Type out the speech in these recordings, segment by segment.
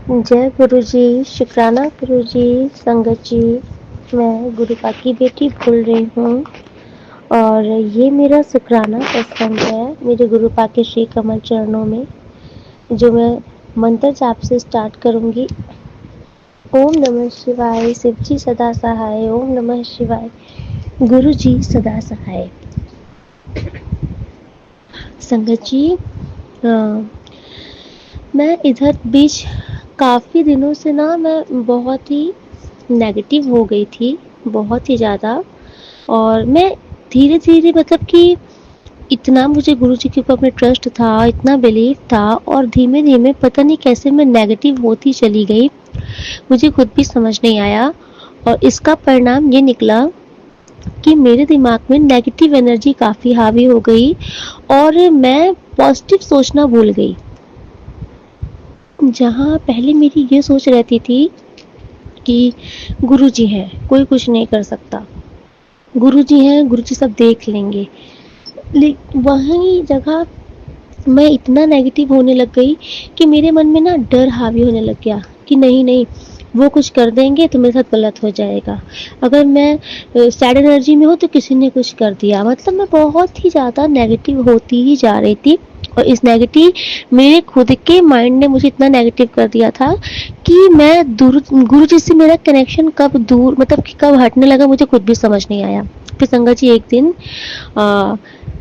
जय गुरु जी, शुक्राना गुरु जी, संगत जी। मैं गुरु पा की बेटी बोल रही हूँ और ये मेरा शुक्राना सत्संग है मेरे गुरु पा के श्री कमल चरणों में, जो मैं मंत्र जाप से स्टार्ट करूँगी। ओम नमः शिवाय, शिव जी सदा सहाय। ओम नमः शिवाय, गुरु जी सदा सहाय। संगत जी, मैं इधर बीच काफ़ी दिनों से ना मैं बहुत ही नेगेटिव हो गई थी, बहुत ही ज़्यादा। और मैं धीरे-धीरे मतलब कि इतना मुझे गुरुजी के ऊपर में ट्रस्ट था, इतना बिलीव था और धीमे-धीमे पता नहीं कैसे मैं नेगेटिव होती चली गई। मुझे खुद भी समझ नहीं आया और इसका परिणाम ये निकला कि मेरे दिमाग में नेगेटिव एनर्जी काफ़ी हावी हो गई और मैं पॉजिटिव सोचना भूल गई। जहाँ पहले मेरी ये सोच रहती थी कि गुरुजी हैं, कोई कुछ नहीं कर सकता। गुरुजी हैं, गुरुजी सब देख लेंगे। वही जगह मैं इतना नेगेटिव होने लग गई कि मेरे मन में ना डर हावी होने लग गया कि नहीं नहीं, वो कुछ कर देंगे तो मेरे साथ गलत हो जाएगा। अगर मैं सैड एनर्जी में हूँ तो किसी ने कुछ कर दिया। मतलब मैं बहुत ही ज़्यादा नेगेटिव होती ही जा रही थी और इस नेगेटिव मेरे खुद के माइंड ने मुझे इतना नेगेटिव कर दिया था कि मैं गुरु जी से मेरा कनेक्शन कब दूर मतलब कि कब हटने लगा मुझे खुद भी समझ नहीं आया। फिर संगत जी एक दिन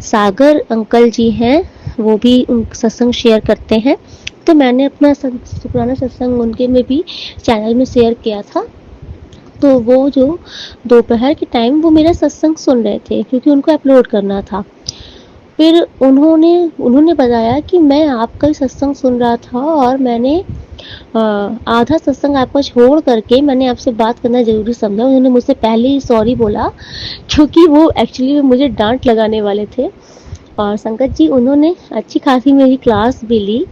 सागर अंकल जी हैं, वो भी सत्संग शेयर करते हैं, तो मैंने अपना शुक्राना सत्संग उनके में भी चैनल में शेयर किया था। तो वो जो दोपहर के टाइम वो मेरा सत्संग सुन रहे थे क्योंकि उनको अपलोड करना था। फिर उन्होंने बताया कि मैं आपका ही सत्संग सुन रहा था और मैंने आधा सत्संग आपका छोड़ करके मैंने आपसे बात करना ज़रूरी समझा। उन्होंने मुझसे पहले ही सॉरी बोला क्योंकि वो एक्चुअली मुझे डांट लगाने वाले थे। और संगत जी उन्होंने अच्छी खासी मेरी क्लास भी ली,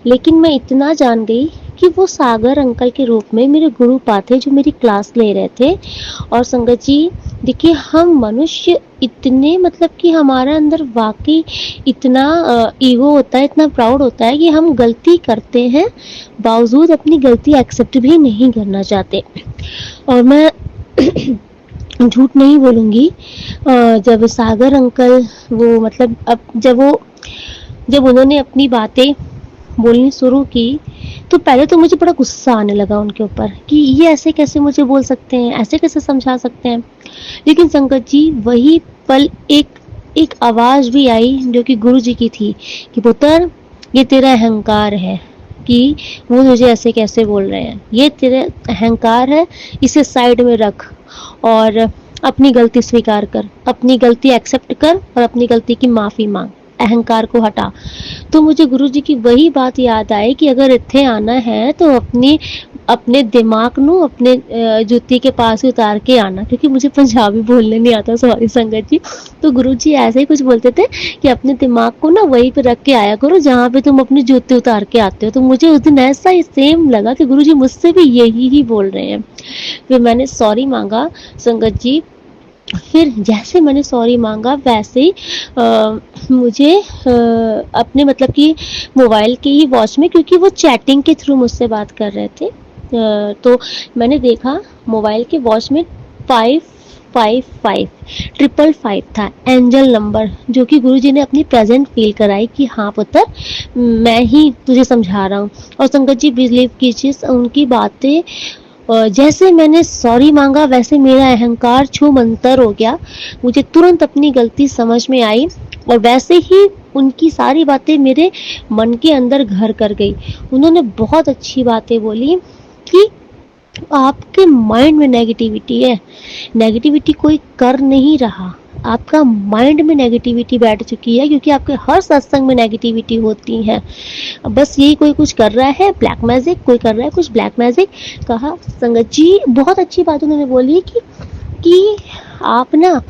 लेकिन मैं इतना जान गई कि वो सागर अंकल के रूप में मेरे गुरु पाथे जो मेरी क्लास ले रहे थे। और संगत जी देखिए, हम मनुष्य इतने मतलब कि हमारे अंदर वाकई इतना ईगो होता है, इतना प्राउड होता है कि हम गलती करते हैं बावजूद अपनी गलती एक्सेप्ट भी नहीं करना चाहते। और मैं झूठ नहीं बोलूँगी, जब सागर अंकल वो मतलब जब उन्होंने अपनी बातें बोलनी शुरू की तो पहले तो मुझे बड़ा गुस्सा आने लगा उनके ऊपर कि ये ऐसे कैसे मुझे बोल सकते हैं, ऐसे कैसे समझा सकते हैं। लेकिन संगत जी वही पल एक आवाज़ भी आई जो कि गुरु जी की थी कि पुत्र, ये तेरा अहंकार है कि वो तुझे ऐसे कैसे बोल रहे हैं। ये तेरा अहंकार है, इसे साइड में रख और अपनी गलती स्वीकार कर, अपनी गलती एक्सेप्ट कर और अपनी गलती की माफ़ी मांग, अहंकार को हटा। तो मुझे गुरुजी की वही बात याद आई कि अगर इत्थे आना है तो अपने दिमाग नू अपने जुत्ती के पास ही उतार के आना, क्योंकि मुझे पंजाबी बोलने नहीं आता, सॉरी संगत जी। तो गुरुजी ऐसे ही कुछ बोलते थे कि अपने दिमाग को ना वहीं पे रख के आया करो जहाँ पे तुम अपनी जूती उतार के आते हो। तो मुझे उस दिन ऐसा ही सेम लगा कि गुरुजी मुझसे भी यही ही बोल रहे हैं। फिर मैंने सॉरी मांगा संगत जी। फिर जैसे मैंने सॉरी मांगा वैसे ही मुझे अपने मतलब कि मोबाइल की ही वॉच में, क्योंकि वो चैटिंग के थ्रू मुझसे बात कर रहे थे, तो मैंने देखा मोबाइल के वॉच में 555 था एंजल नंबर, जो कि गुरुजी ने अपनी प्रेजेंट फील कराई कि हाँ पुत्र, मैं ही तुझे समझा रहा हूँ। और संगत जी बिलीव कीजिए उनकी बातें, जैसे मैंने सॉरी मांगा वैसे मेरा अहंकार छू मंतर हो गया। मुझे तुरंत अपनी गलती समझ में आई और वैसे ही उनकी सारी बातें मेरे मन के अंदर घर कर गई। उन्होंने बहुत अच्छी बातें बोली कि आपके माइंड में नेगेटिविटी है, नेगेटिविटी कोई कर नहीं रहा, आपका माइंड में नेगेटिविटी बैठ चुकी है, क्योंकि आपके हर सत्संग में नेगेटिविटी होती है। बस यही कोई कुछ कर रहा है ब्लैक मैजिक, कोई कर रहा है कुछ ब्लैक मैजिक। कहा संगत जी, बहुत अच्छी बात उन्होंने बोली कि आप ना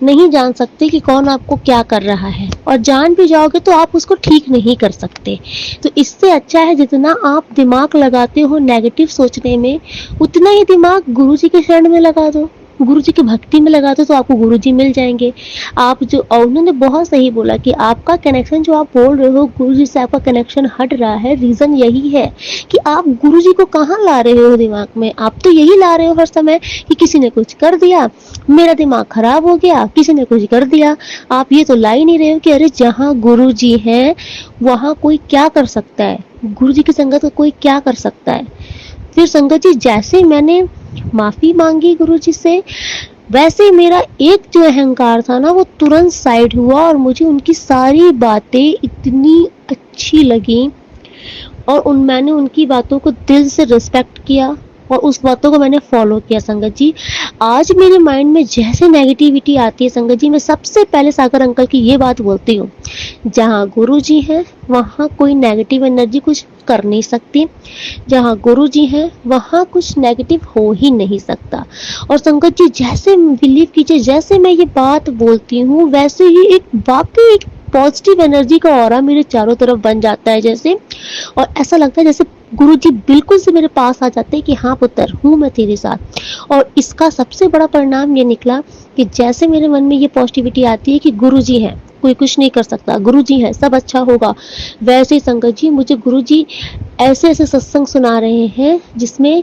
नहीं जान सकते कि कौन आपको क्या कर रहा है, और जान भी जाओगे तो आप उसको ठीक नहीं कर सकते। तो इससे अच्छा है जितना आप दिमाग लगाते हो नेगेटिव सोचने में, उतना ही दिमाग गुरु जी के शरण में लगा दो। गुरु जी की भक्ति में लगा दो तो आपको गुरु जी मिल जाएंगे। आप जो, और उन्होंने बहुत सही बोला कि आपका कनेक्शन जो आप बोल रहे हो गुरु जी से आपका कनेक्शन हट रहा है, रीजन यही है कि आप गुरु जी को कहाँ ला रहे हो दिमाग में। आप तो यही ला रहे हो हर समय कि किसी ने कुछ कर दिया, मेरा दिमाग खराब हो गया, किसी ने कुछ कर दिया। आप ये तो ला ही नहीं रहे हो कि अरे जहाँ गुरु जी है वहाँ कोई क्या कर सकता है, गुरु जी की संगत को कोई क्या कर सकता है। फिर संगत जी जैसे मैंने माफी मांगी गुरु जी से, वैसे ही मेरा एक जो अहंकार था ना वो तुरंत साइड हुआ और मुझे उनकी सारी बातें इतनी अच्छी लगी और मैंने उनकी बातों को दिल से रिस्पेक्ट किया और उस बातों को मैंने फॉलो किया। संगत जी आज मेरे माइंड में जैसे नेगेटिविटी आती है संगत जी, मैं सबसे पहले सागर अंकल की ये बात बोलती हूँ, जहाँ गुरु जी है वहाँ कोई नेगेटिव एनर्जी कुछ कर नहीं सकती, जहाँ गुरु जी है वहाँ कुछ नेगेटिव हो ही नहीं सकता। और संगत जी जैसे बिलीव कीजिए, जैसे मैं ये बात बोलती हूँ वैसे ही एक वाकई एक पॉजिटिव एनर्जी का ऑरा मेरे चारों तरफ बन जाता है जैसे, और ऐसा लगता है जैसे गुरु जी बिल्कुल से मेरे पास आ जाते हैं कि हाँ पुत्र हूँ मैं तेरे साथ। और इसका सबसे बड़ा परिणाम ये निकला कि जैसे मेरे मन में ये पॉजिटिविटी आती है कि गुरु जी हैं, कोई कुछ नहीं कर सकता, गुरु जी है सब अच्छा होगा, वैसे ही संगत जी मुझे गुरु जी ऐसे ऐसे सत्संग सुना रहे हैं जिसमें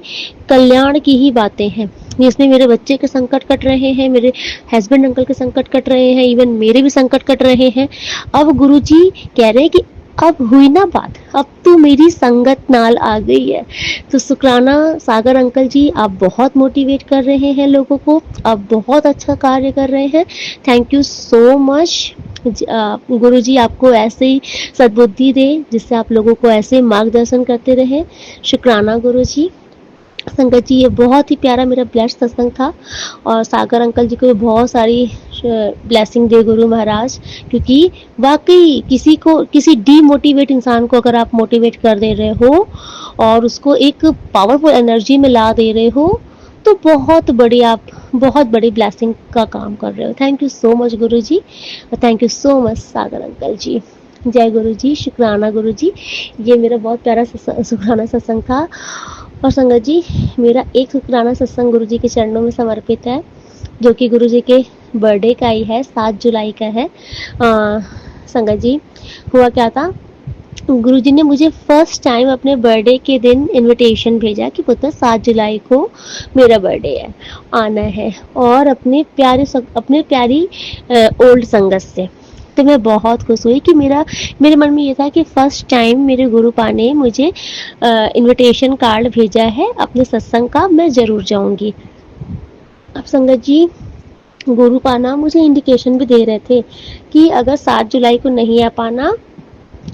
कल्याण की ही बातें हैं, जिसमें मेरे बच्चे के संकट कट रहे हैं, मेरे हस्बैंड अंकल के संकट कट रहे हैं, इवन मेरे भी संकट कट रहे हैं। अब गुरु जी कह रहे हैं कि अब हुई ना बात, अब तो मेरी संगत नाल आ गई है। तो शुक्राना सागर अंकल जी, आप बहुत मोटिवेट कर रहे हैं लोगों को, आप बहुत अच्छा कार्य कर रहे हैं। Thank you so much. Guru जी आपको ऐसे ही सद्बुद्धि दे जिससे आप लोगों को ऐसे मार्गदर्शन करते रहे। शुक्राना गुरु जी। संगत जी ये बहुत ही प्यारा मेरा ब्लेस्ड सत्संग था और सागर अंकल जी को बहुत सारी ब्लेसिंग दे गुरु महाराज, क्योंकि वाकई किसी को, किसी डीमोटिवेट इंसान को अगर आप मोटिवेट कर दे रहे हो और उसको एक पावरफुल एनर्जी में ला दे रहे हो तो बहुत बड़ी, आप बहुत बड़ी ब्लेसिंग का काम कर रहे हो। Thank you so much Guru ji, thank you so much Sagar uncle ji. जय गुरु जी, शुक्राना गुरु जी। ये मेरा बहुत प्यारा शुक्राना सत्संग था। और संगत जी मेरा एक शुक्राना सत्संग गुरु जी के चरणों में समर्पित है, जो कि गुरु जी के बर्थडे का ही है, 7 जुलाई का है। संगत जी हुआ क्या था, गुरु जी ने मुझे फर्स्ट टाइम अपने बर्थडे के दिन इनविटेशन भेजा कि पुत्र 7 जुलाई को मेरा बर्थडे है, आना है, और अपने प्यारी ओल्ड संगत से। तो मैं बहुत खुश हुई कि मेरे मन में ये था कि फर्स्ट टाइम मेरे गुरुपा ने मुझे इनविटेशन कार्ड भेजा है अपने सत्संग का, मैं ज़रूर जाऊंगी। अब संगत जी गुरुपा ना मुझे इंडिकेशन भी दे रहे थे कि अगर 7 जुलाई को नहीं आ पाना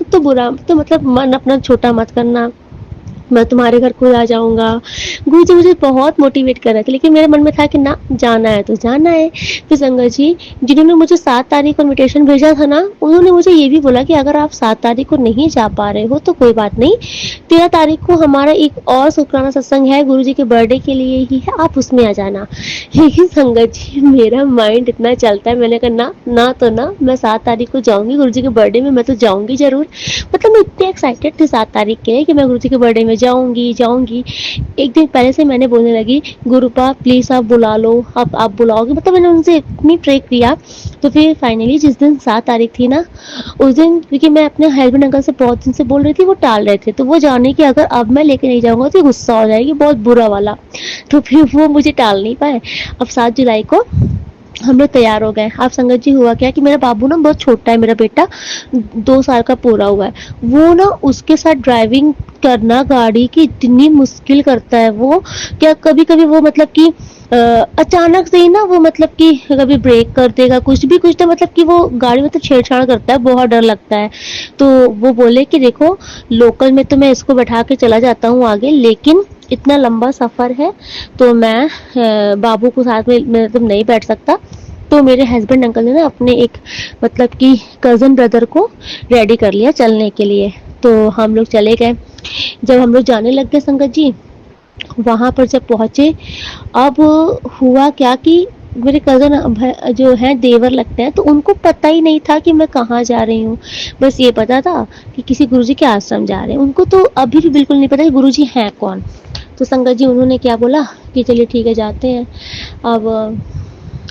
तो बुरा, तो मतलब मन अपना छोटा मत करना, मैं तुम्हारे घर खुद आ जाऊंगा। गुरु जी मुझे बहुत मोटिवेट कर रहे थे, लेकिन मेरे मन में था कि ना जाना है तो जाना है। फिर संगत जी जिन्होंने मुझे 7 तारीख को इन्विटेशन भेजा था ना, उन्होंने मुझे ये भी बोला कि अगर आप 7 तारीख को नहीं जा पा रहे हो तो कोई बात नहीं, 13 तारीख को हमारा एक और शुक्राना सत्संग है गुरु जी के बर्थडे के लिए ही है, आप उसमें आ जाना। लेकिन संगत जी मेरा माइंड इतना चलता है, मैंने कहा ना तो ना, मैं 7 तारीख को जाऊंगी गुरु जी के बर्थडे में, मैं तो जाऊंगी जरूर। मतलब मैं इतनी एक्साइटेड थी 7 तारीख के कि मैं गुरु जी के बर्थडे में जाऊंगी। एक दिन पहले से मैंने बोलने लगी गुरुपा प्लीज आप बुला लो, आप बुलाओगे, मतलब मैंने उनसे इतनी प्रे किया। तो फिर फाइनली जिस दिन 7 तारीख थी ना, उस दिन क्योंकि मैं अपने हस्बैंड अंकल से बहुत दिन से बोल रही थी, वो टाल रहे थे, तो वो जाने कि अगर अब मैं लेके नहीं जाऊंगा तो गुस्सा हो जाएगी बहुत बुरा वाला, तो फिर वो मुझे टाल नहीं पाए। अब 7 जुलाई को हम लोग तैयार हो गए। आप संगत जी हुआ क्या कि मेरा बाबू ना बहुत छोटा है, मेरा बेटा 2 साल का पूरा हुआ है, वो ना उसके साथ ड्राइविंग करना गाड़ी की इतनी मुश्किल करता है वो, क्या कभी कभी वो मतलब कि अचानक से ही ना वो मतलब कि कभी ब्रेक कर देगा, कुछ तो मतलब कि वो गाड़ी में तो छेड़छाड़ करता है, बहुत डर लगता है। तो वो बोले कि देखो लोकल में तो मैं इसको बैठा के चला जाता हूँ आगे, लेकिन इतना लंबा सफर है तो मैं बाबू को साथ में मतलब नहीं बैठ सकता। तो मेरे हस्बैंड अंकल ने ना अपने एक मतलब कि कजन ब्रदर को रेडी कर लिया चलने के लिए, तो हम लोग चले गए। जब हम लोग जाने लग गए संगत जी, वहां पर जब पहुंचे, अब हुआ क्या कि मेरे कजन जो है देवर लगते हैं, तो उनको पता ही नहीं था कि मैं कहाँ जा रही हूँ, बस ये पता था कि किसी गुरुजी के आश्रम जा रहे हैं, उनको तो अभी भी बिल्कुल नहीं पता कि गुरुजी हैं कौन। तो संगत जी उन्होंने क्या बोला कि चलिए ठीक है जाते हैं। अब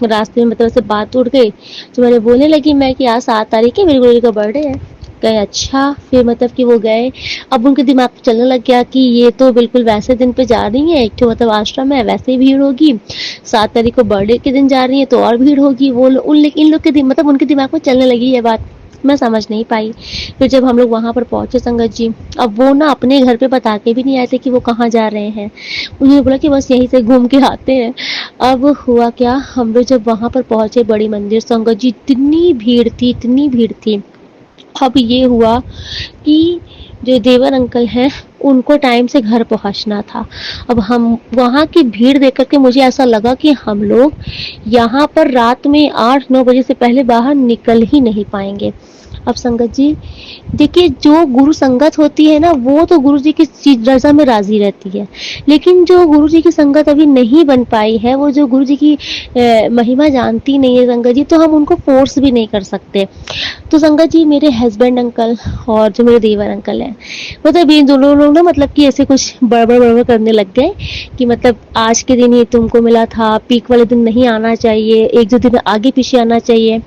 रास्ते में मतलब से बात उड़ गई, तो मैंने बोलने लगी मैं कि आज 7 तारीख है, मेरी गुरु का बर्थडे है। कहे अच्छा, फिर मतलब कि वो गए। अब उनके दिमाग में चलने लग गया कि ये तो बिल्कुल वैसे दिन पे जा रही है, एक तो मतलब आश्रम है, वैसे ही भीड़ होगी, 7 तारीख को बर्थडे के दिन जा रही है तो और भीड़ होगी। वो इन लोग के मतलब उनके दिमाग में चलने लगी ये बात, मैं समझ नहीं पाई। फिर जब हम लोग वहां पर पहुंचे संगत जी, अब वो ना अपने घर पे बता के भी नहीं आए थे कि वो कहाँ जा रहे हैं। उन्होंने बोला कि बस यहीं से घूम के आते हैं। अब हुआ क्या, हम लोग जब वहां पर पहुंचे बड़ी मंदिर, संगत जी इतनी भीड़ थी, इतनी भीड़ थी। अब ये हुआ कि जो देवर अंकल हैं उनको टाइम से घर पहुंचना था। अब हम वहां की भीड़ देख करके मुझे ऐसा लगा कि हम लोग यहाँ पर रात में 8-9 बजे से पहले बाहर निकल ही नहीं पाएंगे। अब संगत जी देखिए, जो गुरु संगत होती है ना, वो तो गुरु जी की रजा में राजी रहती है, लेकिन जो गुरु जी की संगत अभी नहीं बन पाई है, वो जो गुरु जी की महिमा जानती नहीं है संगत जी, तो हम उनको फोर्स भी नहीं कर सकते। तो संगत जी मेरे हस्बैंड अंकल और जो मेरे देवर अंकल हैं, मतलब ये दोनों लोग ना मतलब कि ऐसे कुछ बड़बड़ करने लग गए कि मतलब आज के दिन ही तुमको मिला था, पीक वाले दिन नहीं आना चाहिए, 1-2 दिन आगे पीछे आना चाहिए।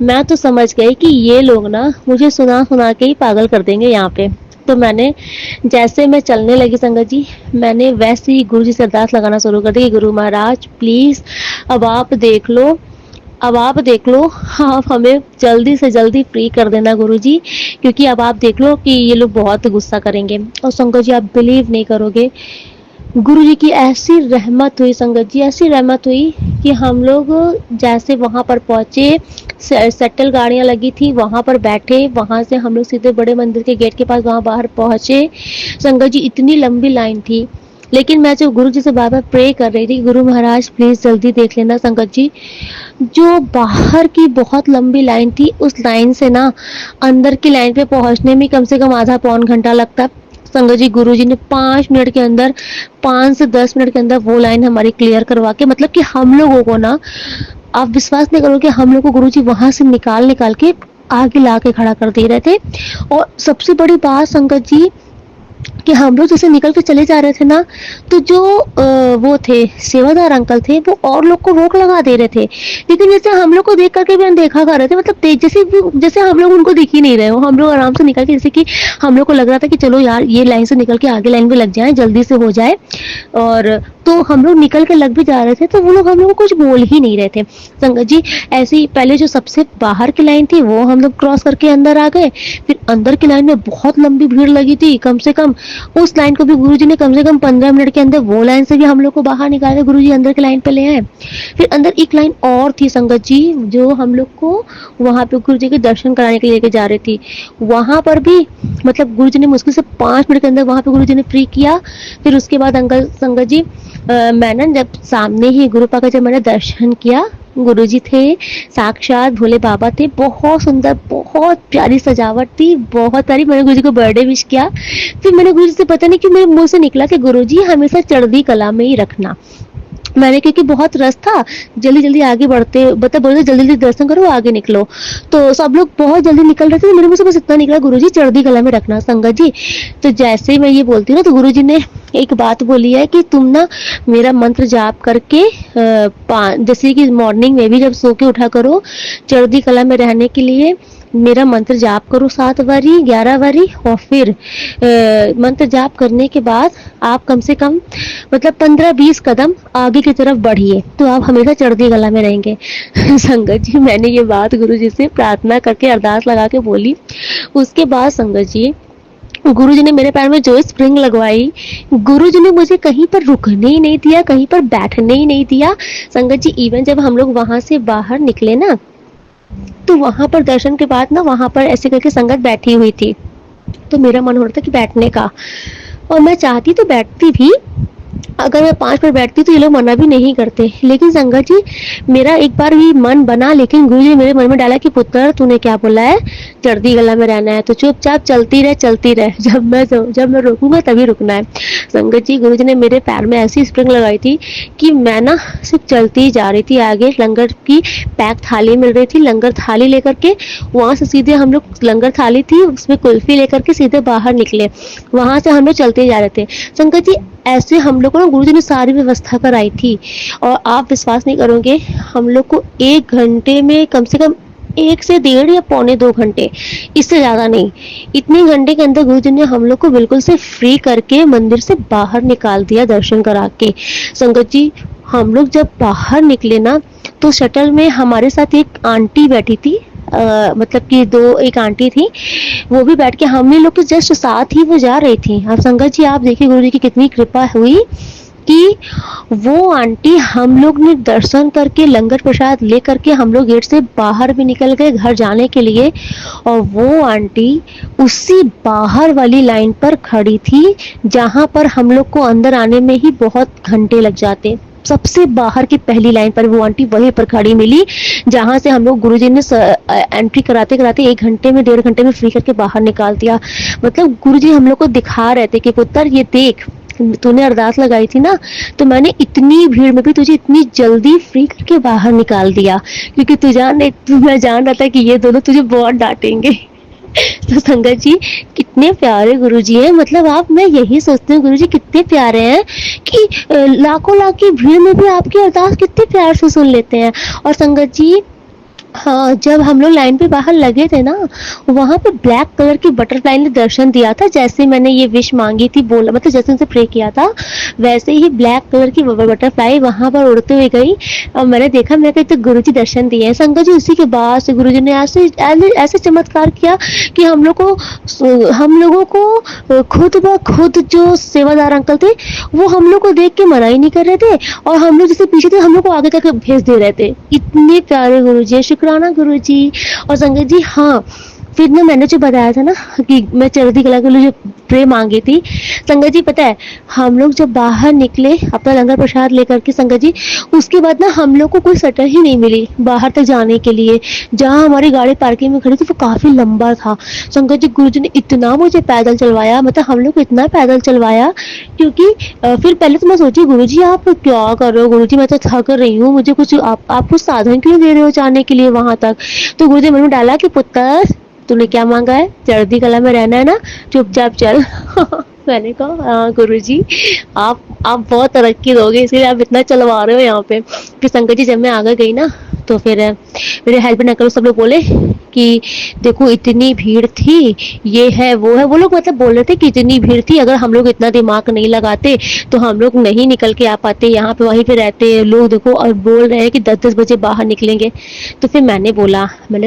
मैं तो समझ गई कि ये लोग ना मुझे सुना सुना के ही पागल कर देंगे यहाँ पे। तो मैंने, जैसे मैं चलने लगी संगत जी, मैंने वैसे ही गुरु जी से अरदास लगाना शुरू कर दी कि गुरु महाराज प्लीज अब आप देख लो, अब आप देख लो, आप हमें जल्दी से जल्दी फ्री कर देना गुरु जी, क्योंकि अब आप देख लो कि ये लोग बहुत गुस्सा करेंगे। और संगत जी आप बिलीव नहीं करोगे, गुरु जी की ऐसी रहमत हुई संगत जी, ऐसी रहमत हुई कि हम लोग जैसे वहां पर पहुंचे, सेटल गाड़ियां लगी थी, वहां पर बैठे, वहां से हम लोग सीधे बड़े मंदिर के गेट के पास वहां बाहर पहुंचे। संगत जी इतनी लंबी लाइन थी, लेकिन मैं जो गुरु जी से बार बार प्रे कर रही थी, गुरु महाराज प्लीज जल्दी देख लेना संगत जी। जो बाहर की बहुत लंबी लाइन थी, उस लाइन से ना अंदर की लाइन पे पहुंचने में कम से कम आधा पौन घंटा लगता। संगत जी गुरु जी ने 5 मिनट के अंदर, 5 से 10 मिनट के अंदर वो लाइन हमारी क्लियर करवा के, मतलब कि हम लोगों को ना, आप विश्वास नहीं करोगे, हम लोग को गुरु जी वहां से निकाल निकाल के आगे ला के खड़ा कर दे रहे थे। और सबसे बड़ी बात संगत जी कि हम लोग जैसे निकल के चले जा रहे थे ना, तो जो वो थे सेवादार अंकल थे, वो और लोग को रोक लगा दे रहे थे, लेकिन जैसे हम लोग को देख करके भी अनदेखा कर रहे थे, मतलब जैसे हम लोग उनको दिख ही नहीं रहे हो। हम लोग आराम से निकल के, जैसे कि हम लोग को लग रहा था कि चलो यार ये लाइन से निकल के आगे लाइन में लग जाए, जल्दी से हो जाए। और तो हम लोग निकल के लग भी जा रहे थे, तो वो लोग हम लोग को कुछ बोल ही नहीं रहे थे संगत जी। ऐसे ही पहले जो सबसे बाहर की लाइन थी वो हम लोग क्रॉस करके अंदर आ गए, फिर अंदर की लाइन में बहुत लंबी भीड़ लगी थी, कम से कम उस लाइन को भी गुरुजी ने कम से कम 15 मिनट के अंदर वो लाइन से भी हम लोग को बाहर निकाल के गुरुजी अंदर की लाइन पे ले आए। फिर अंदर एक लाइन और थी संगत जी, जो हम लोग को वहां पे गुरुजी के दर्शन कराने के लिए लेके जा रही थी। वहां पर भी मतलब गुरुजी ने मुश्किल से 5 मिनट के अंदर वहां पे गुरुजी ने फ्री किया। फिर उसके बाद अंकल संगत जी मैंने जब सामने ही गुरुपा का जब मैंने दर्शन किया, गुरुजी थे, साक्षात भोले बाबा थे, बहुत सुंदर, बहुत प्यारी सजावट थी, बहुत प्यारी। मैंने गुरुजी को बर्थडे विश किया। फिर मैंने गुरुजी से, पता नहीं क्यों मेरे मुंह से निकला कि गुरुजी हमेशा चढ़ती कला में ही रखना। मैंने, क्योंकि बहुत रस था, जल्दी जल्दी आगे बढ़ते, मतलब बोलते जल्दी जल्दी दर्शन करो आगे निकलो, तो सब लोग बहुत जल्दी निकल रहे थे, तो मेरे मुंह से बस इतना निकला गुरुजी चढ़ती कला में रखना संगत जी। तो जैसे ही मैं ये बोलती हूँ ना, तो गुरुजी ने एक बात बोली है कि तुम ना मेरा मंत्र जाप करके जैसे कि मॉर्निंग में भी जब सो के उठा करो, चढ़ती कला में रहने के लिए मेरा मंत्र जाप करो 7 बारी 11 बारी, और फिर मंत्र जाप करने के बाद आप कम से कम मतलब 15-20 कदम आगे की तरफ बढ़िए, तो आप हमेशा चढ़ती कला में रहेंगे। संगत जी मैंने ये बात गुरु जी से प्रार्थना करके अरदास लगा के बोली। उसके बाद संगत जी गुरुजी ने मेरे पैर में जो स्प्रिंग लगवाई, गुरुजी ने मुझे कहीं पर रुकने ही नहीं दिया, कहीं पर बैठने ही नहीं दिया संगत जी। इवन जब हम लोग वहां से बाहर निकले ना, तो वहां पर दर्शन के बाद ना वहां पर ऐसे करके संगत बैठी हुई थी, तो मेरा मन हो रहा था कि बैठने का, और मैं चाहती तो बैठती भी, अगर मैं 5 मिनट बैठती तो ये लोग मना भी नहीं करते। लेकिन संगत जी मेरा एक बार भी मन बना, लेकिन गुरु जी ने मेरे मन में डाला कि पुत्र तूने क्या बोला है, चढ़ती कला में रहना है, तो चुपचाप चलती रह चलती रह, जब मैं रोकूंगा तभी रुकना है। संगत जी गुरु जी ने मेरे पैर में ऐसी स्प्रिंग लगाई थी कि मैं ना सिर्फ चलती ही जा रही थी आगे। लंगर की पैक थाली मिल रही थी, लंगर थाली लेकर के वहां से सीधे हम लोग, लंगर थाली थी उसमें कुल्फी लेकर के सीधे बाहर निकले, वहां से हम लोग चलते जा रहे थे। संगत जी ऐसे हम लोग को गुरुजी ने सारी व्यवस्था कराई थी और आप विश्वास नहीं करोगे, हम लोग को 1 घंटे में कम से कम 1 से डेढ़ या पौने 2 घंटे, इससे ज़्यादा नहीं, इतने घंटे के अंदर गुरुजी ने हम लोग को बिल्कुल से फ्री करके मंदिर से बाहर निकाल दिया दर्शन करा के। संगत जी, हम लोग जब बाहर निकले ना, तो शटल में हमारे साथ एक आंटी बैठी थी, मतलब कि एक आंटी थी, वो भी बैठ के हमने लोग के जस्ट साथ ही वो जा रही थी। अब संगत जी, आप देखिए गुरु जी की कितनी कृपा हुई कि वो आंटी हम लोग ने दर्शन करके लंगर प्रसाद ले करके हम लोग गेट से बाहर भी निकल गए घर जाने के लिए, और वो आंटी उसी बाहर वाली लाइन पर खड़ी थी जहां पर हम लोग को अंदर आने में ही बहुत घंटे लग जाते। सबसे बाहर की पहली लाइन पर वो आंटी वहीं पर खड़ी मिली जहां से हम लोग गुरुजी ने एंट्री कराते कराते 1 घंटे में 1.5 घंटे में फ्री करके बाहर निकाल दिया। मतलब गुरुजी हम लोग को दिखा रहे थे कि पुत्र ये देख, तूने अरदास लगाई थी ना, तो मैंने इतनी भीड़ में भी तुझे इतनी जल्दी फ्री करके बाहर निकाल दिया, क्योंकि मैं जान रहा था कि ये दोनों तुझे बहुत डांटेंगे। तो संगत जी, कितने प्यारे गुरुजी हैं। मतलब आप, मैं यही सोचती हूँ गुरुजी कितने प्यारे हैं कि लाखों लाख की भीड़ में भी आपकी अरदास कितने प्यार से सुन लेते हैं। और संगत जी, हाँ, जब हम लोग लाइन पे बाहर लगे थे ना, वहां पे ब्लैक कलर की बटरफ्लाई ने दर्शन दिया था। जैसे मैंने ये विश मांगी थी, बोला मतलब जैसे उनसे प्रे किया था, वैसे ही ब्लैक कलर की बटरफ्लाई वहां पर उड़ते हुए गई और मैंने देखा, मैं कहा तो गुरुजी दर्शन दिए हैं। संगत जी, उसी के बाद से गुरुजी ने ऐसे चमत्कार किया कि हम लोगों को खुद ब खुद जो सेवादार अंकल थे, वो हम लोग को देख के मना ही नहीं कर रहे थे, और हम लोग जैसे पीछे थे हम लोग को आगे करके भेज दे रहे थे। इतने प्यारे गुरुजी, शुक्राना गुरुजी। और संगत जी, हाँ, फिर ना मैंने जो बताया था ना कि मैं चढ़ती कला के लिए जो प्रे मांगी थी, संगत जी पता है, हम लोग जब बाहर निकले अपना लंगर प्रसाद लेकर के, संगत जी, उसके बाद ना हम लोग को कोई शटर ही नहीं मिली बाहर तक जाने के लिए। जहाँ हमारी गाड़ी पार्किंग में खड़ी थी वो काफी लंबा था। संगत जी, गुरुजी ने इतना मुझे पैदल चलवाया, मतलब हम लोग को इतना पैदल चलवाया, क्योंकि फिर पहले तो मैं सोची गुरुजी आप क्या कर रहे हो, गुरुजी मैं तो थक रही हूँ, मुझे कुछ आप कुछ साधन क्यों दे रहे हो जाने के लिए वहां तक। तो गुरुजी मन में डाला कि पुत्र, तूने क्या मांगा है, चढ़ती कला में रहना है ना, चुपचाप चल। मैंने कहा हाँ गुरुजी, आप बहुत तरक्की दोगे, इसलिए आप इतना चलवा रहे हो यहाँ पे। फिर संगत जी, जब मैं आगे गई ना, तो फिर मेरे हेल्प न करो, सब लोग बोले कि देखो इतनी भीड़ थी, ये है वो है, वो लोग मतलब बोल रहे थे कि इतनी भीड़ थी, अगर हम लोग इतना दिमाग नहीं लगाते तो हम लोग नहीं निकल के आ पाते, यहाँ पे वहीं पे रहते लोग, देखो, और बोल रहे हैं कि 10-10 बजे बाहर निकलेंगे। तो फिर मैंने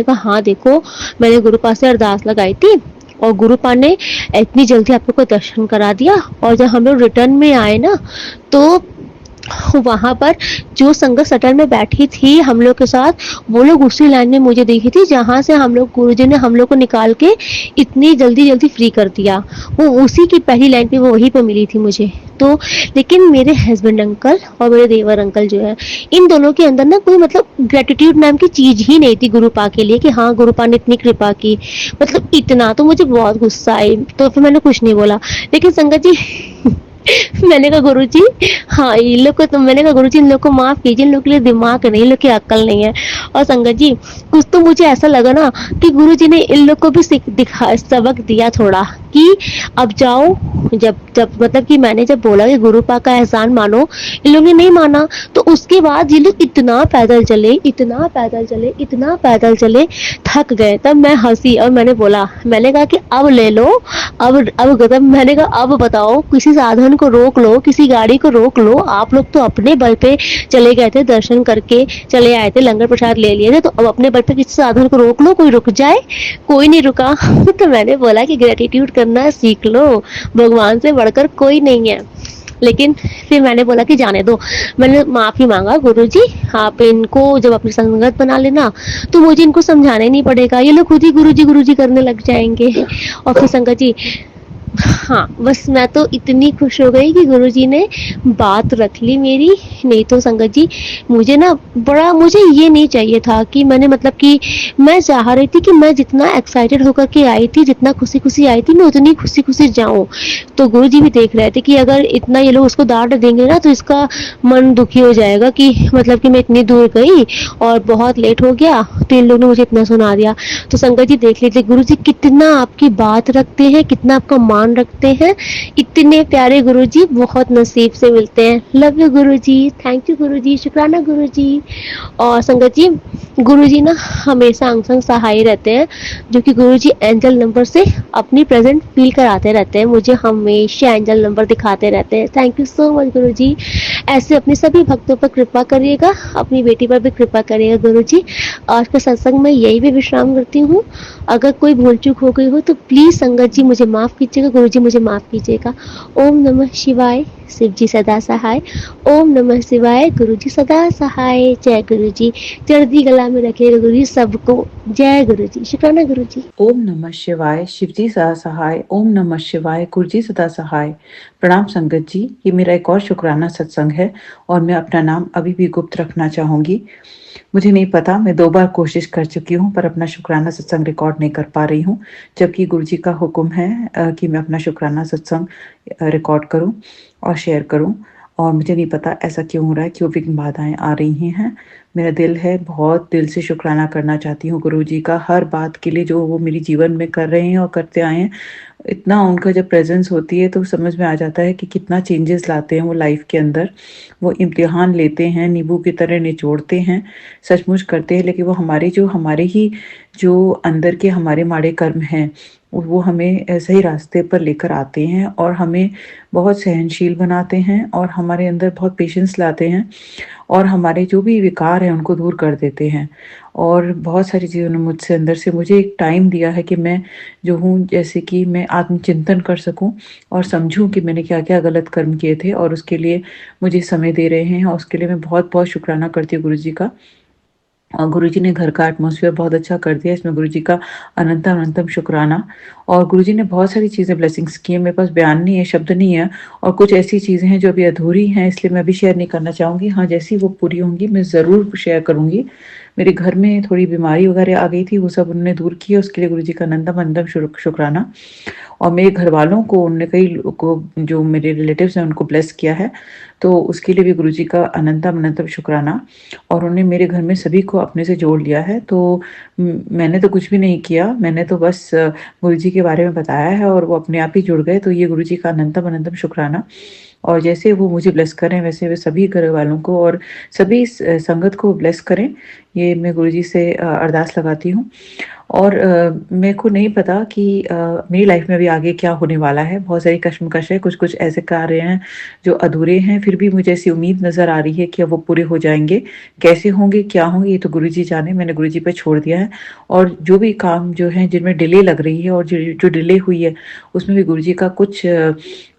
कहा हाँ देखो, मैंने गुरु पास से अरदास लगाई थी और गुरुपा ने इतनी जल्दी आप लोग को दर्शन करा दिया। और जब हम लोग रिटर्न में आए ना, तो वहां पर जो संगत शटल में बैठी थी हम लोग के साथ, वो लोग उसी लाइन में मुझे देखी थी जहां से गुरुजी ने हम लोग को निकाल के इतनी जल्दी जल्दी फ्री कर दिया। वो उसी की पहली लाइन पे, वो वहीं पे मिली थी मुझे। तो लेकिन मेरे हस्बैंड अंकल और मेरे देवर अंकल जो है, इन दोनों के अंदर ना कोई मतलब ग्रेटिट्यूड नाम की चीज ही नहीं थी गुरुपा के लिए, कि हाँ गुरुपा ने इतनी कृपा की, मतलब इतना। तो मुझे बहुत गुस्सा आई, तो फिर मैंने कुछ नहीं बोला। लेकिन संगत जी, मैंने कहा गुरुजी, हाँ इन लोग को, तो मैंने कहा गुरुजी इन लोग को माफ कीजिए, इन लोग के लिए दिमाग नहीं, इन लोग की अक्ल नहीं है। और संगत जी, कुछ तो मुझे ऐसा लगा ना कि गुरुजी ने इन लोग को भी सबक दिया थोड़ा, कि अब जाओ, जब जब मतलब कि मैंने जब बोला कि गुरुपा का एहसान मानो, इन लोगों ने नहीं माना। तो उसके बाद ये लोग इतना पैदल चले, इतना पैदल चले, इतना पैदल चले, थक गए। तब मैं हंसी और मैंने बोला, मैंने कहा कि अब ले लो, अब मैंने कहा अब बताओ, किसी साधन को रोक लो, किसी गाड़ी को रोक लो, आप लोग तो अपने बल पे चले गए थे, दर्शन करके चले आए थे, लंगर प्रसाद ले लिए थे, तो अब अपने बल पे किसी साधन को रोक लो, कोई रुक जाए, कोई नहीं रुका। तो मैंने बोला कि ग्रेटिट्यूड करना सीख लो, भगवान से बढ़कर कोई नहीं है। लेकिन फिर मैंने बोला कि जाने दो, मैंने माफी मांगा, गुरुजी आप इनको जब अपनी संगत बना लेना तो मुझे इनको समझाना नहीं पड़ेगा, ये लोग खुद ही गुरुजी गुरुजी करने लग जाएंगे। और फिर संगत जी, हाँ बस मैं तो इतनी खुश हो गई कि गुरुजी ने बात रख ली मेरी, नहीं तो संगत जी मुझे ना बड़ा मुझे ये नहीं चाहिए था कि मैंने मतलब कि मैं चाह रही थी कि मैं जितना एक्साइटेड होकर के आई थी, जितना खुशी-खुशी आई थी, मैं उतनी खुशी-खुशी जाऊँ। तो गुरुजी भी देख रहे थे कि अगर इतना ये लोग उसको डाँट देंगे ना तो इसका मन दुखी हो जाएगा कि मतलब कि मैं इतनी दूर गई और बहुत लेट हो गया, तो इन लोग ने मुझे इतना सुना दिया। तो संगत जी देख लीजिए गुरुजी कितना आपकी बात रखते हैं, कितना आपका मान रखते हैं। इतने प्यारे गुरुजी बहुत नसीब से मिलते हैं। Love you Guruji, thank you Guruji, शुक्राना गुरुजी। और संगत जी गुरुजी ना हमेशा अंग संग सहाय रहते हैं, जो कि गुरुजी एंजल नंबर से अपनी प्रेजेंट फील कराते रहते हैं, मुझे हमेशा एंजल नंबर दिखाते रहते हैं। थैंक यू सो मच गुरुजी। ऐसे अपने सभी भक्तों पर कृपा करिएगा, अपनी बेटी पर भी कृपा करिएगा गुरुजी। आज का सत्संग मैं यही भी विश्राम करती हूँ। अगर कोई भूल चूक हो गई हो तो प्लीज संगत जी मुझे माफ कीजिएगा, गुरुजी मुझे माफ कीजिएगा। ओम नमः शिवाय, शिव जी सदा सहाय। ओम नमः शिवाय, गुरुजी सदा सहाय। जय गुरुजी। चढ़ती गला में रखिएगा गुरुजी सबको। जय गुरुजी, शुक्राना गुरुजी। ओम नमः शिवाय, शिवजी सदा सहाय। ओम नमः शिवाय, गुरुजी सदा सहाय। प्रणाम संगत जी, ये मेरा एक और शुक्राना सत्संग है और मैं अपना नाम अभी भी गुप्त रखना चाहूंगी। मुझे नहीं पता, मैं 2 बार कोशिश कर चुकी हूँ पर अपना शुक्राना सत्संग रिकॉर्ड नहीं कर पा रही हूँ, जबकि गुरुजी का हुक्म है कि मैं अपना शुक्राना सत्संग रिकॉर्ड करूँ और शेयर करूँ। और मुझे नहीं पता ऐसा क्यों हो रहा है, क्यों विघ्न बाधाएं आ रही हैं। मेरा दिल है, बहुत दिल से शुक्राना करना चाहती हूँ गुरुजी का हर बात के लिए जो वो मेरे जीवन में कर रहे हैं और करते आए हैं। इतना उनका जब प्रेजेंस होती है तो समझ में आ जाता है कि कितना चेंजेस लाते हैं वो लाइफ के अंदर। वो इम्तिहान लेते हैं, नींबू की तरह निचोड़ते हैं, सचमुच करते हैं, लेकिन वो हमारे ही जो अंदर के हमारे माड़े कर्म हैं वो हमें सही रास्ते पर लेकर आते हैं और हमें बहुत सहनशील बनाते हैं और हमारे अंदर बहुत पेशेंस लाते हैं और हमारे जो भी विकार हैं उनको दूर कर देते हैं। और बहुत सारी चीज़ों ने मुझसे अंदर से मुझे एक टाइम दिया है कि मैं जो हूँ, जैसे कि मैं आत्मचिंतन कर सकूँ और समझूँ कि मैंने क्या-क्या गलत कर्म किए थे और उसके लिए मुझे समय दे रहे हैं और उसके लिए मैं बहुत-बहुत शुक्राना करती हूँ गुरुजी का। गुरुजी ने घर का एटमॉस्फेयर बहुत अच्छा कर दिया, इसमें गुरुजी का अनंतम-अनंतम शुक्राना। और गुरुजी ने बहुत सारी चीज़ें ब्लेसिंग्स की हैं, मेरे पास बयान नहीं है, शब्द नहीं है और कुछ ऐसी चीज़ें हैं जो अभी अधूरी हैं, इसलिए मैं अभी शेयर नहीं करना चाहूँगी। हाँ, जैसे ही वो पूरी होंगी मैं ज़रूर शेयर करूँगी। मेरे घर में थोड़ी बीमारी वगैरह आ गई थी, वो सब उन्होंने दूर किया, उसके लिए गुरुजी का अनंतम-अनंतम शुक्राना। और मेरे घरवालों को उन्होंने कई को जो मेरे रिलेटिव्स हैं उनको ब्लेस किया है, तो उसके लिए भी गुरुजी का अनंतम-अनंतम शुक्राना। और उन्होंने मेरे घर में सभी को अपने से जोड़ लिया है, तो मैंने तो कुछ भी नहीं किया, मैंने तो बस गुरुजी के बारे में बताया है और वो अपने आप ही जुड़ गए, तो ये गुरुजी का अनंतम-अनंतम शुक्राना। और जैसे वो मुझे ब्लेस करें वैसे वे सभी घर वालों को और सभी संगत को ब्लेस करें, ये मैं गुरुजी से अरदास लगाती हूँ। और मेरे को नहीं पता कि मेरी लाइफ में अभी आगे क्या होने वाला है। बहुत सारी कश्मकश है, कुछ-कुछ ऐसे कार्य हैं जो अधूरे हैं, फिर भी मुझे ऐसी उम्मीद नज़र आ रही है कि अब वो पूरे हो जाएँगे। कैसे होंगे, क्या होंगे, ये तो गुरुजी जाने, मैंने गुरुजी पे छोड़ दिया है। और जो भी काम जो हैं जिनमें डिले लग रही है और जो जो डिले हुई है, उसमें भी गुरुजी का कुछ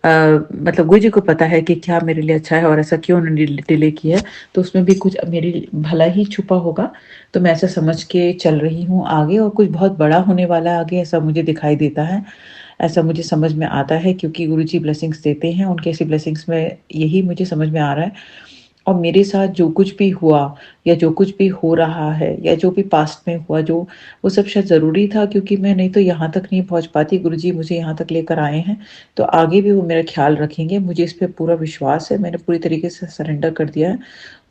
मतलब गुरुजी को पता है कि क्या मेरे लिए अच्छा है और ऐसा क्यों उन्होंने डिले किया है, तो उसमें भी कुछ मेरी भला ही छुपा होगा। तो मैं ऐसा समझ के चल रही हूँ आगे और कुछ बहुत बड़ा होने वाला है आगे, ऐसा मुझे दिखाई देता है। ऐसा मुझे समझ में आता है क्योंकि गुरुजी ब्लेसिंग्स देते हैं, उनकी ऐसी ब्लेसिंग्स में यही मुझे समझ में आ रहा है। और मेरे साथ जो कुछ भी हुआ या जो कुछ भी हो रहा है या जो भी पास्ट में हुआ, जो वो सब शायद ज़रूरी था, क्योंकि मैं नहीं तो यहाँ तक नहीं पहुँच पाती। गुरुजी मुझे यहाँ तक लेकर आए हैं, तो आगे भी वो मेरा ख़्याल रखेंगे, मुझे इस पे पूरा विश्वास है। मैंने पूरी तरीके से सरेंडर कर दिया है।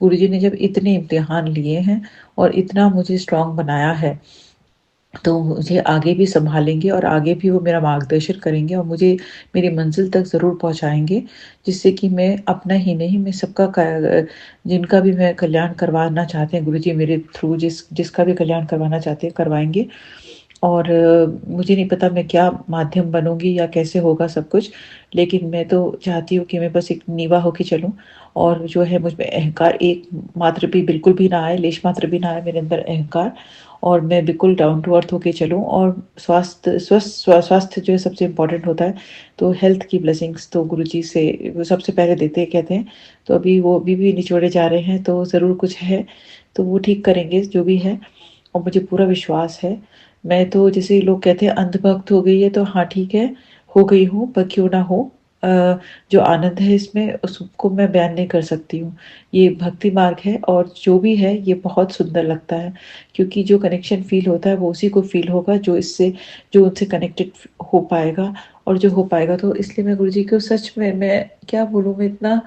गुरुजी ने जब इतने इम्तिहान लिए हैं और इतना मुझे स्ट्रॉन्ग बनाया है, तो मुझे आगे भी सँभालेंगे और आगे भी वो मेरा मार्गदर्शन करेंगे और मुझे मेरी मंज़िल तक ज़रूर पहुँचाएँगे, जिससे कि मैं अपना ही नहीं, मैं सबका जिनका भी मैं कल्याण करवाना चाहते हैं गुरुजी मेरे थ्रू, जिसका भी कल्याण करवाना चाहते हैं, करवाएँगे। और मुझे नहीं पता मैं क्या माध्यम बनूँगी या कैसे होगा सब कुछ, लेकिन मैं तो चाहती हूँ कि मैं बस एक नीवा होके चलूँ और जो है मुझ में अहंकार एक मात्र भी बिल्कुल भी ना आए, लेश मात्र भी ना आए मेरे अंदर अहंकार, और मैं बिल्कुल डाउन टू अर्थ होके चलूँ। और स्वास्थ्य जो है सबसे इम्पोर्टेंट होता है, तो हेल्थ की ब्लेसिंग्स तो गुरुजी से वो सबसे पहले देते हैं कहते हैं, तो अभी वो अभी भी निचोड़े जा रहे हैं, तो ज़रूर कुछ है, तो वो ठीक करेंगे जो भी है और मुझे पूरा विश्वास है। मैं तो जैसे लोग कहते हैं अंधभक्त हो गई है, तो हाँ ठीक है, हो गई हूँ, पर क्यों ना हो। जो आनंद है इसमें उसको मैं बयान नहीं कर सकती हूँ। ये भक्ति मार्ग है और जो भी है ये बहुत सुंदर लगता है, क्योंकि जो कनेक्शन फ़ील होता है वो उसी को फ़ील होगा जो उनसे कनेक्टेड हो पाएगा और जो हो पाएगा। तो इसलिए मैं गुरुजी को सच में मैं क्या बोलूँ, मैं इतना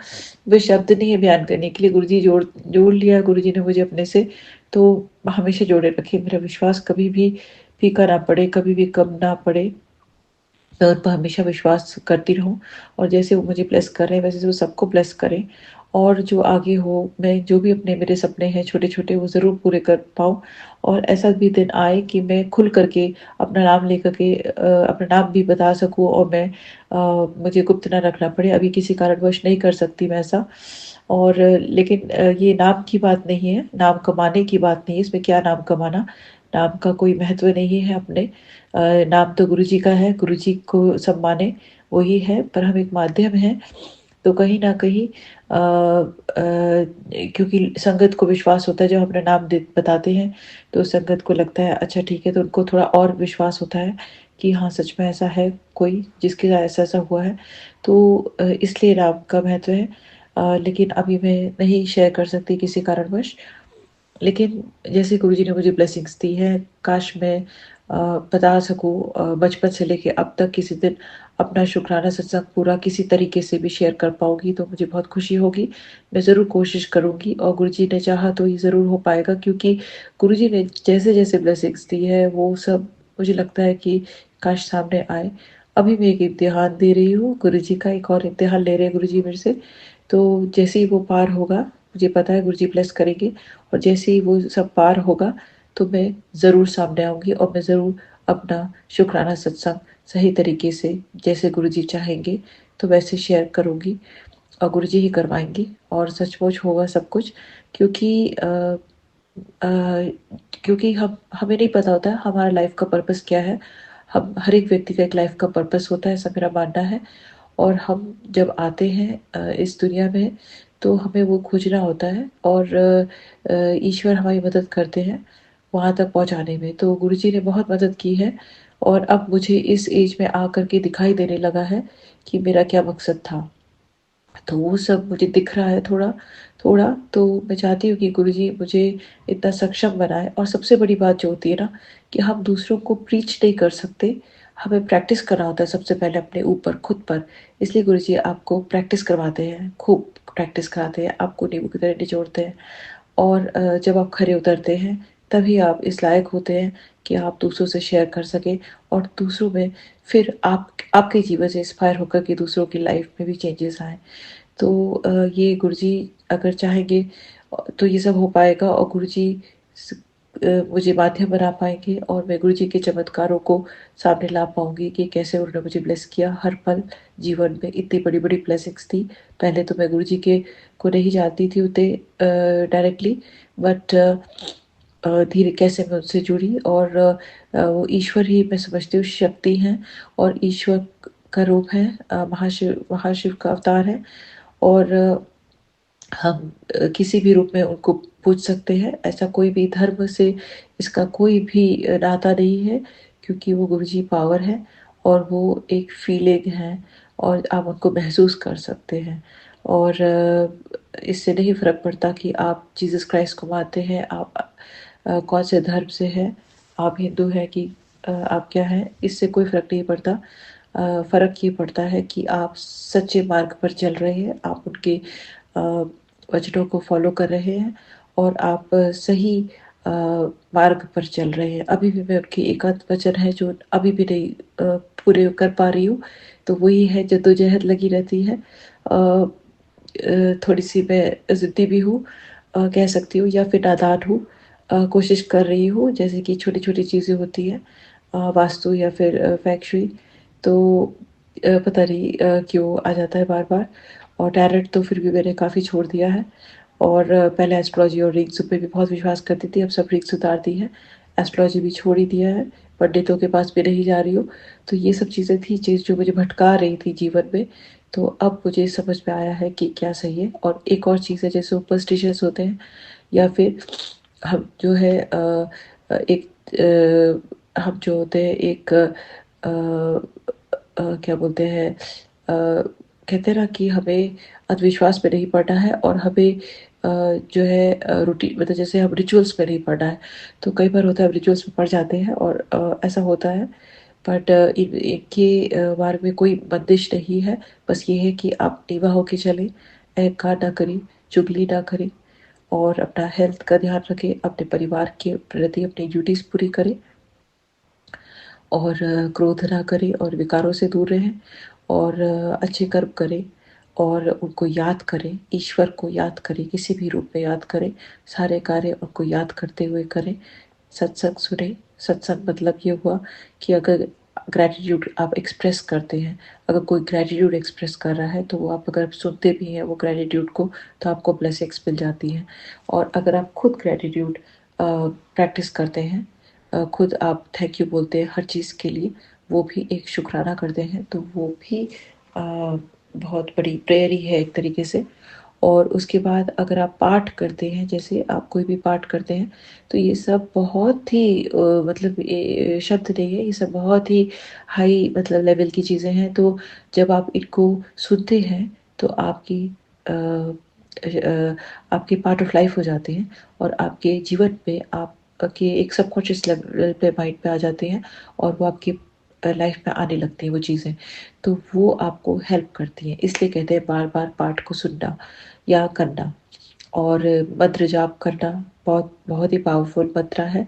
वो शब्द नहीं है बयान करने के लिए। गुरुजी जोड़ जोड़ लिया गुरुजी ने मुझे अपने से, तो हमेशा जोड़े रखे। मेरा विश्वास कभी भी फीका ना पड़े, कभी भी कम ना पड़े। मैं उन पर हमेशा विश्वास करती रहूँ और जैसे वो मुझे ब्लेस कर रहे हैं वैसे वो सबको ब्लेस करें। और जो आगे हो, मैं जो भी अपने मेरे सपने हैं छोटे-छोटे वो ज़रूर पूरे कर पाऊँ और ऐसा भी दिन आए कि मैं खुल कर के अपना नाम लेकर के अपना नाम भी बता सकूँ और मुझे गुप्त ना रखना पड़े। अभी किसी कारणवश नहीं कर सकती मैं ऐसा। और लेकिन ये नाम की बात नहीं है, नाम कमाने की बात नहीं है, इसमें क्या नाम कमाना, नाम का कोई महत्व नहीं है अपने। नाम तो गुरुजी का है, गुरुजी को सब माने वही है, पर हम एक माध्यम हैं। तो कहीं न कहीं क्योंकि संगत को विश्वास होता है जब हम अपना नाम दे बताते हैं, तो संगत को लगता है अच्छा ठीक है, तो उनको थोड़ा और विश्वास होता है कि हाँ, सच में ऐसा है कोई जिसके साथ ऐसा-ऐसा हुआ है। तो इसलिए नाम का महत्व है। लेकिन अभी मैं नहीं शेयर कर सकती किसी कारणवश। लेकिन जैसे गुरुजी ने मुझे ब्लेसिंग्स दी है, काश मैं बता सकूँ बचपन से लेके अब तक किसी दिन अपना शुकराना सत्संग पूरा किसी तरीके से भी शेयर कर पाऊँगी तो मुझे बहुत खुशी होगी। मैं ज़रूर कोशिश करूँगी और गुरुजी ने चाहा तो ये ज़रूर हो पाएगा, क्योंकि गुरुजी ने जैसे-जैसे ब्लेसिंग्स दी है वो सब मुझे लगता है कि काश सामने आए। अभी मैं एक इम्तिहान दे रही हूँ, गुरुजी का एक और इम्तिहान ले रहे हैं गुरुजी मेरे से। तो जैसे ही वो पार होगा, मुझे पता है गुरुजी ब्लेस करेंगे और जैसे ही वो सब पार होगा, तो मैं ज़रूर सामने आऊँगी और मैं ज़रूर अपना शुकराना सत्संग सही तरीके से जैसे गुरुजी चाहेंगे, तो वैसे शेयर करूँगी और गुरुजी ही करवाएँगे और सचमुच होगा सब कुछ। क्योंकि क्योंकि हम हमें नहीं पता होता है हमारा लाइफ़ का पर्पस क्या है। हम हर एक व्यक्ति का एक लाइफ़ का पर्पस होता है, ऐसा मेरा मानना है। और हम जब आते हैं इस दुनिया में, तो हमें वो खोजना होता है और ईश्वर हमारी मदद करते हैं वहाँ तक पहुँचाने में। तो गुरुजी ने बहुत मदद की है और अब मुझे इस एज में आकर के दिखाई देने लगा है कि मेरा क्या मकसद था। तो वो सब मुझे दिख रहा है थोड़ा, तो मैं चाहती हूँ कि गुरुजी मुझे इतना सक्षम बनाएँ। और सबसे बड़ी बात जो होती है ना, कि हम दूसरों को प्रीच नहीं कर सकते, हमें प्रैक्टिस करना होता है सबसे पहले अपने ऊपर, खुद पर। इसलिए गुरुजी आपको प्रैक्टिस करवाते हैं, खूब प्रैक्टिस कराते हैं, आपको नींबू की तरह निचोड़ते हैं। और जब आप खरे उतरते हैं, तभी आप इस लायक होते हैं कि आप दूसरों से शेयर कर सकें और दूसरों में फिर आपके जीवन से इंस्पायर होकर के दूसरों की लाइफ में भी चेंजेस आएँ। तो ये गुरुजी अगर चाहेंगे तो ये सब हो पाएगा और गुरुजी मुझे माध्यम बना पाएँगे और मैं गुरुजी के चमत्कारों को सामने ला पाऊँगी कि कैसे उन्होंने मुझे ब्लेस किया हर पल जीवन में इतनी बड़ी-बड़ी ब्लेसिंग्स दी। पहले तो मैं गुरुजी के को नहीं जानती थी उतने डायरेक्टली, बट धीरे कैसे मैं उनसे जुड़ी और वो ईश्वर ही मैं समझती हूँ शक्ति हैं और ईश्वर का रूप है, महाशिव का अवतार है। और हम किसी भी रूप में उनको पूज सकते हैं। ऐसा कोई भी धर्म से इसका कोई भी नाता नहीं है, क्योंकि वो गुरुजी पावर है और वो एक फीलिंग है और आप उनको महसूस कर सकते हैं। और इससे नहीं फ़र्क पड़ता कि आप जीसस क्राइस्ट को मानते हैं, आप कौन से धर्म से हैं, आप हिंदू हैं कि आप क्या हैं, इससे कोई फ़र्क नहीं पड़ता। फ़र्क ये पड़ता है कि आप सच्चे मार्ग पर चल रहे हैं, आप उनके अ, वचनों को फ़ॉलो कर रहे हैं और आप सही अ, मार्ग पर चल रहे हैं। अभी भी मैं उनके एक आध वचन है जो अभी भी नहीं पूरे कर पा रही हूँ, तो वही है जद्दोजहद लगी रहती है। थोड़ी-सी मैं ज़िद्दी भी हूँ, कह सकती हूँ, या फिर नादान हूँ। कोशिश कर रही हूँ जैसे कि छोटी-छोटी चीज़ें होती हैं, वास्तु या फिर फेंग शुई, तो पता नहीं क्यों आ जाता है बार-बार। और टैरोट तो फिर भी मैंने काफ़ी छोड़ दिया है और पहले एस्ट्रोलॉजी और रीड्स पे भी बहुत विश्वास करती थी, अब सब रीड्स उतार दी है। एस्ट्रोलॉजी भी छोड़ ही दिया है, पंडितों के पास भी नहीं जा रही हूँ। तो ये सब चीज़ें थी चीज़ जो मुझे भटका रही थी जीवन में, तो अब मुझे समझ में आया है कि क्या सही है। और एक और चीज़ है जैसे सुपरस्टिशंस होते हैं या फिर हम जो है हम जो होते हैं एक क्या बोलते हैं कहते हैं ना कि हमें अंधविश्वास पे नहीं पड़ना है और हमें जो है रूटीन मतलब जैसे हम रिचुअल्स पे नहीं पड़ना है। तो कई बार होता है हम रिचुअल्स में पड़ जाते हैं और ऐसा होता है, बट इनके बारे में कोई बंदिश नहीं है। बस ये है कि आप नीवा होके चलें, अहंकार ना करें, चुगली ना करें और अपना हेल्थ का ध्यान रखें, अपने परिवार के प्रति अपनी ड्यूटीज़ पूरी करें और क्रोध ना करें और विकारों से दूर रहें और अच्छे कर्म करें और उनको याद करें, ईश्वर को याद करें, किसी भी रूप में याद करें, सारे कार्य उनको याद करते हुए करें। सत्संग सुने, सत्संग मतलब ये हुआ कि अगर ग्रैटिट्यूड आप एक्सप्रेस करते हैं, अगर कोई ग्रैटिट्यूड एक्सप्रेस कर रहा है तो वो आप अगर सुनते भी हैं वो ग्रैटिट्यूड को, तो आपको ब्लेसिंग्स मिल जाती हैं। और अगर आप खुद ग्रैटिट्यूड प्रैक्टिस करते हैं, खुद आप थैंक यू बोलते हैं हर चीज़ के लिए, वो भी एक शुक्राना करते हैं, तो वो भी बहुत बड़ी प्रेयर ही है एक तरीके से। और उसके बाद अगर आप पाठ करते हैं, जैसे आप कोई भी पाठ करते हैं, तो ये सब बहुत ही मतलब ये शब्द नहीं है, ये सब बहुत ही हाई मतलब लेवल की चीज़ें हैं। तो जब आप इनको सुनते हैं तो आपके पार्ट ऑफ लाइफ हो जाते हैं और आपके जीवन पे आपके एक सबकॉन्शियस लेवल पे माइंड पे आ जाते हैं और वो आपकी लाइफ में आने लगती हैं वो चीज़ें। तो वो आपको हेल्प करती हैं, इसलिए कहते हैं बार बार पाठ को सुनना या करना। और मंत्र जाप करना बहुत बहुत ही पावरफुल मंत्र है।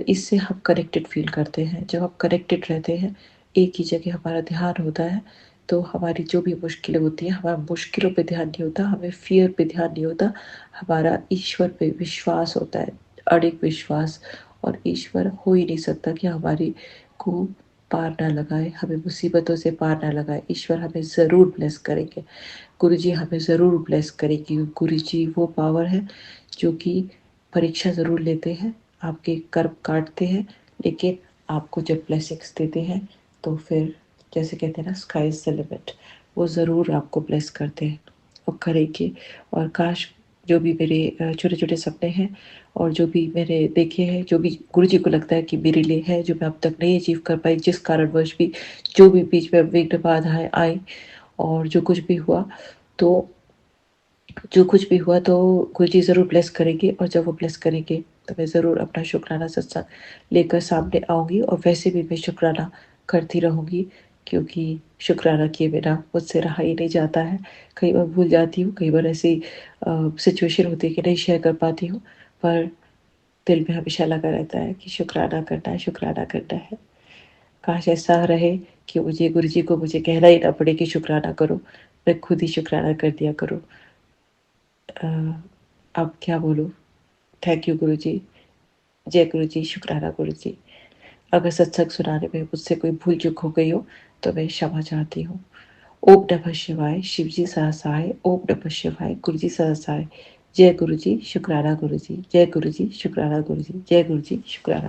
इससे हम कनेक्टेड फील करते हैं। जब हम कनेक्टेड रहते हैं, एक ही जगह हमारा ध्यान होता है, तो हमारी जो भी मुश्किलें होती हैं, हमारा मुश्किलों पे ध्यान नहीं होता, हमें फ़ियर पे ध्यान नहीं होता, हमारा ईश्वर पे विश्वास होता है, अडिग विश्वास। और ईश्वर हो ही नहीं सकता कि हमारी को पार ना लगाए, हमें मुसीबतों से पार ना लगाए। ईश्वर हमें ज़रूर ब्लेस करेंगे। गुरुजी हमें ज़रूर ब्लेस करेगी। गुरुजी वो पावर है जो कि परीक्षा ज़रूर लेते हैं, आपके कर्म काटते हैं, लेकिन आपको जब ब्लेसिंग्स देते हैं तो फिर जैसे कहते हैं ना स्काई इज़ द लिमिट, वो ज़रूर आपको ब्लेस करते हैं और करेंगे। और काश जो भी मेरे छोटे-छोटे सपने हैं और जो भी मैंने देखे हैं, जो भी गुरुजी को लगता है कि मेरे लिए है, जो मैं अब तक नहीं अचीव कर पाई, जिस कारणवश भी जो भी बीच में विघ्न बाधाएँ आई और जो कुछ भी हुआ तो गुरुजी ज़रूर ब्लेस करेंगे। और जब वो ब्लेस करेंगे तो मैं ज़रूर अपना शुक्राना सत्संग लेकर सामने आऊँगी और वैसे भी मैं शुक्राना करती रहूँगी, क्योंकि शुक्राना किए बिना मुझसे रहा ही नहीं जाता है। कई बार भूल जाती हूँ, कई बार ऐसी सिचुएशन होती है कि नहीं शेयर कर पाती हूँ, पर दिल में हमेशा लगा रहता है कि शुक्राना करना है, शुक्राना करना है। काश ऐसा रहे कि मुझे गुरुजी को मुझे कहना ही ना पड़े कि शुक्राना करो, मैं खुद ही शुक्राना कर दिया करूँ। अ, अब क्या बोलूँ? थैंक यू गुरुजी, जय गुरुजी, शुक्राना गुरुजी। अगर सत्संग सुनाने में मुझसे कोई भूल-चूक हो गई हो, तो मैं क्षमा चाहती हूँ। ओम नमः शिवाय, शिव जी सहसाय, ओम नमः शिवाय, गुरुजी सहसाय। जय गुरुजी, शुक्राना गुरुजी, जय गुरुजी, शुक्राना गुरुजी, जय गुरुजी, शुक्राना।